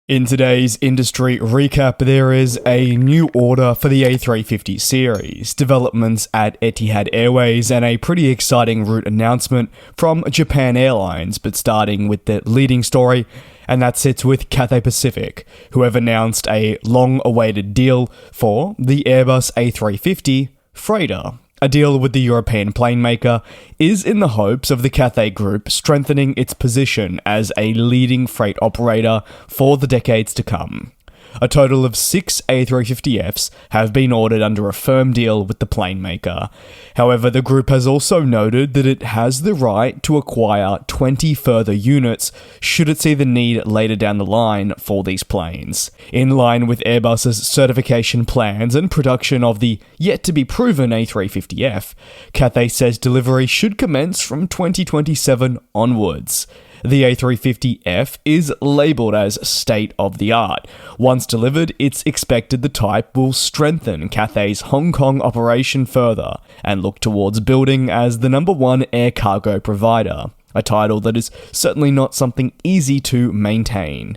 In today's industry recap, there is a new order for the A350 series, developments at Etihad Airways, and a pretty exciting route announcement from Japan Airlines. But starting with the leading story, and that sits with Cathay Pacific, who have announced a long-awaited deal for the Airbus A350 Freighter. A deal with the European plane maker is in the hopes of the Cathay Group strengthening its position as a leading freight operator for the decades to come. A total of 6 A350Fs have been ordered under a firm deal with the plane maker. However, the group has also noted that it has the right to acquire 20 further units should it see the need later down the line for these planes. In line with Airbus's certification plans and production of the yet-to-be-proven A350F, Cathay says delivery should commence from 2027 onwards. The A350F is labelled as state-of-the-art. Once delivered, it's expected the type will strengthen Cathay's Hong Kong operation further and look towards building as the #1 air cargo provider, a title that is certainly not something easy to maintain.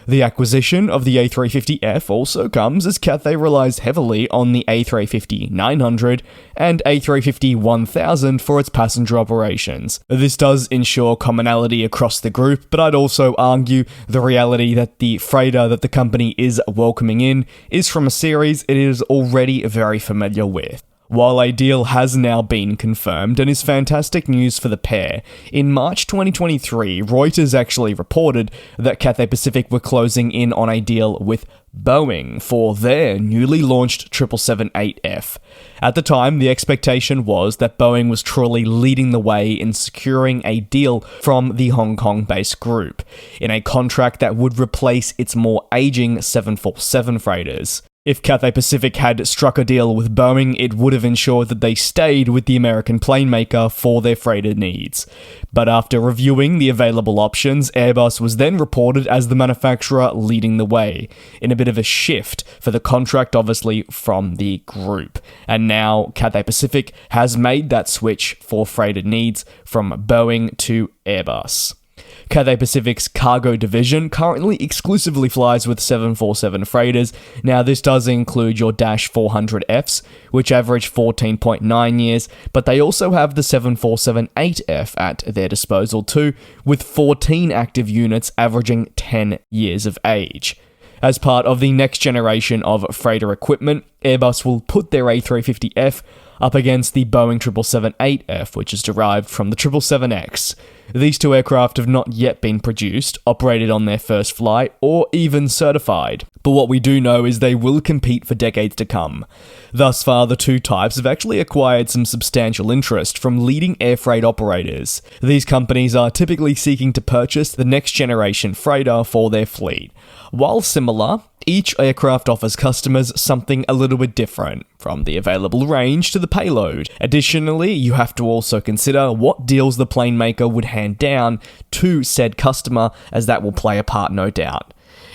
The acquisition of the A350F also comes as Cathay relies heavily on the A350-900 and A350-1000 for its passenger operations. This does ensure commonality across the group, but I'd also argue the reality that the freighter that the company is welcoming in is from a series it is already very familiar with. While a deal has now been confirmed and is fantastic news for the pair, in March 2023, Reuters actually reported that Cathay Pacific were closing in on a deal with Boeing for their newly launched 777-8F. At the time, the expectation was that Boeing was truly leading the way in securing a deal from the Hong Kong-based group, in a contract that would replace its more aging 747 freighters. If Cathay Pacific had struck a deal with Boeing, it would have ensured that they stayed with the American plane maker for their freighter needs. But after reviewing the available options, Airbus was then reported as the manufacturer leading the way, in a bit of a shift for the contract obviously from the group. And now Cathay Pacific has made that switch for freighter needs from Boeing to Airbus. Cathay Pacific's cargo division currently exclusively flies with 747 freighters. Now, this does include your Dash 400Fs, which average 14.9 years, but they also have the 747-8F at their disposal too, with 14 active units averaging 10 years of age. As part of the next generation of freighter equipment, Airbus will put their A350F up against the Boeing 777-8F, which is derived from the 777X. These two aircraft have not yet been produced, operated on their first flight, or even certified. But what we do know is they will compete for decades to come. Thus far, the two types have actually acquired some substantial interest from leading air freight operators. These companies are typically seeking to purchase the next generation freighter for their fleet. While similar, each aircraft offers customers something a little bit different, from the available range to the payload. Additionally, you have to also consider what deals the plane maker would hand down to said customer, as that will play a part, no doubt.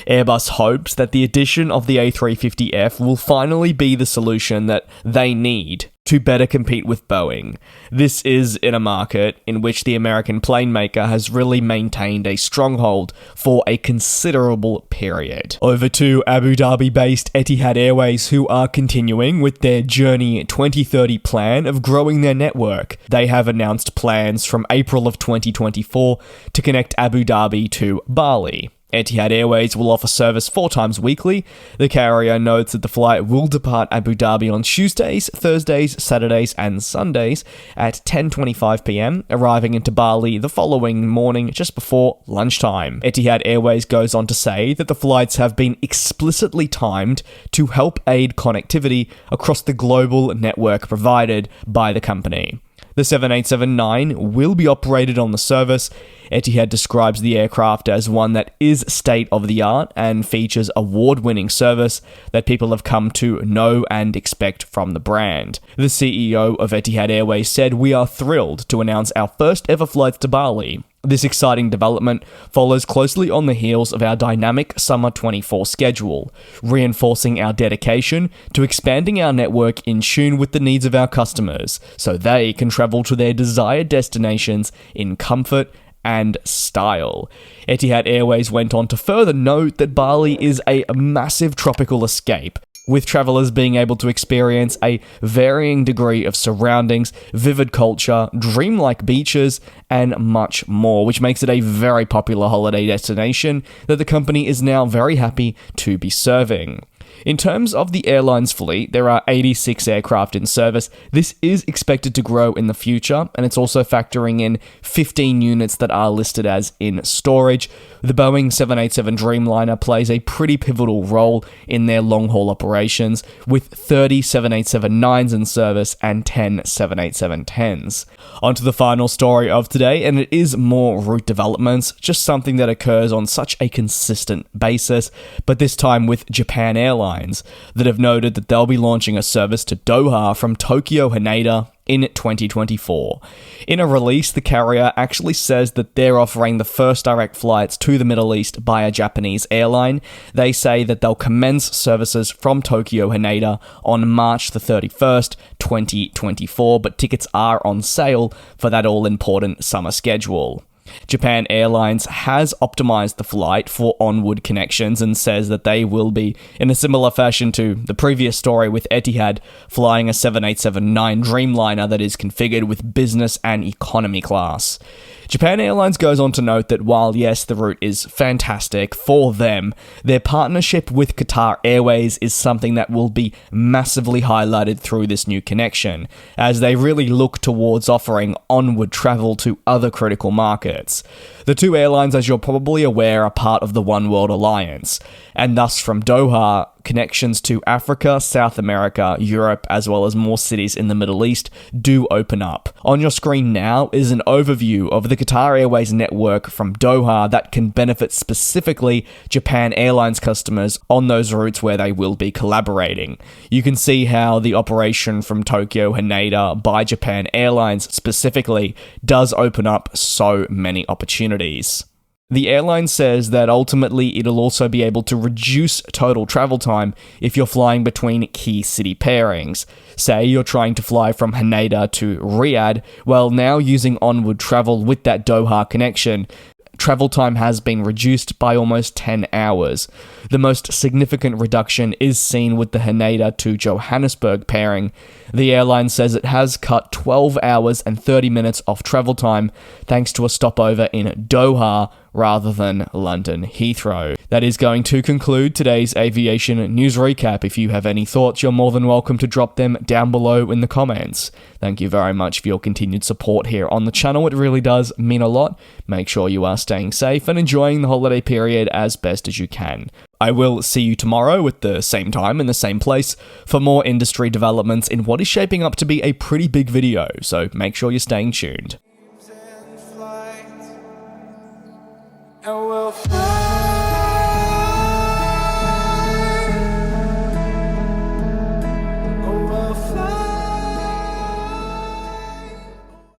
Airbus hopes that the addition of the A350F will finally be the solution that they need to better compete with Boeing. This is in a market in which the American plane maker has really maintained a stronghold for a considerable period. Over to Abu Dhabi-based Etihad Airways, who are continuing with their Journey 2030 plan of growing their network. They have announced plans from April of 2024 to connect Abu Dhabi to Bali. Etihad Airways will offer service 4 times weekly. The carrier notes that the flight will depart Abu Dhabi on Tuesdays, Thursdays, Saturdays, and Sundays at 10:25 p.m, arriving into Bali the following morning just before lunchtime. Etihad Airways goes on to say that the flights have been explicitly timed to help aid connectivity across the global network provided by the company. The 787-9 will be operated on the service. Etihad describes the aircraft as one that is state-of-the-art and features award-winning service that people have come to know and expect from the brand. The CEO of Etihad Airways said, "We are thrilled to announce our first ever flights to Bali. This exciting development follows closely on the heels of our dynamic Summer 24 schedule, reinforcing our dedication to expanding our network in tune with the needs of our customers so they can travel to their desired destinations in comfort and style. Etihad Airways went on to further note that Bali is a massive tropical escape, with travellers being able to experience a varying degree of surroundings, vivid culture, dreamlike beaches, and much more, which makes it a very popular holiday destination that the company is now very happy to be serving. In terms of the airline's fleet, there are 86 aircraft in service. This is expected to grow in the future, and it's also factoring in 15 units that are listed as in storage. The Boeing 787 Dreamliner plays a pretty pivotal role in their long-haul operations, with 30 787-9s in service and 10 787-10s. On to the final story of today, and it is more route developments, just something that occurs on such a consistent basis, but this time with Japan Airlines, that have noted that they'll be launching a service to Doha from Tokyo Haneda in 2024. In a release, the carrier actually says that they're offering the first direct flights to the Middle East by a Japanese airline. They say that they'll commence services from Tokyo Haneda on March the 31st, 2024, but tickets are on sale for that all-important summer schedule. Japan Airlines has optimized the flight for onward connections and says that they will be, in a similar fashion to the previous story with Etihad, flying a 787-9 Dreamliner that is configured with business and economy class. Japan Airlines goes on to note that while yes, the route is fantastic for them, their partnership with Qatar Airways is something that will be massively highlighted through this new connection, as they really look towards offering onward travel to other critical markets. The two airlines, as you're probably aware, are part of the oneworld alliance, and thus from Doha, connections to Africa, South America, Europe, as well as more cities in the Middle East do open up. On your screen now is an overview of the Qatar Airways network from Doha that can benefit specifically Japan Airlines customers on those routes where they will be collaborating. You can see how the operation from Tokyo Haneda by Japan Airlines specifically does open up so many opportunities. The airline says that ultimately it'll also be able to reduce total travel time if you're flying between key city pairings. Say you're trying to fly from Haneda to Riyadh, well, now using onward travel with that Doha connection, travel time has been reduced by almost 10 hours. The most significant reduction is seen with the Haneda to Johannesburg pairing. The airline says it has cut 12 hours and 30 minutes off travel time thanks to a stopover in Doha rather than London Heathrow. That is going to conclude today's aviation news recap. If you have any thoughts, you're more than welcome to drop them down below in the comments. Thank you very much for your continued support here on the channel. It really does mean a lot. Make sure you are staying safe and enjoying the holiday period as best as you can. I will see you tomorrow at the same time in the same place for more industry developments in what is shaping up to be a pretty big video, so make sure you're staying tuned. And we'll fly.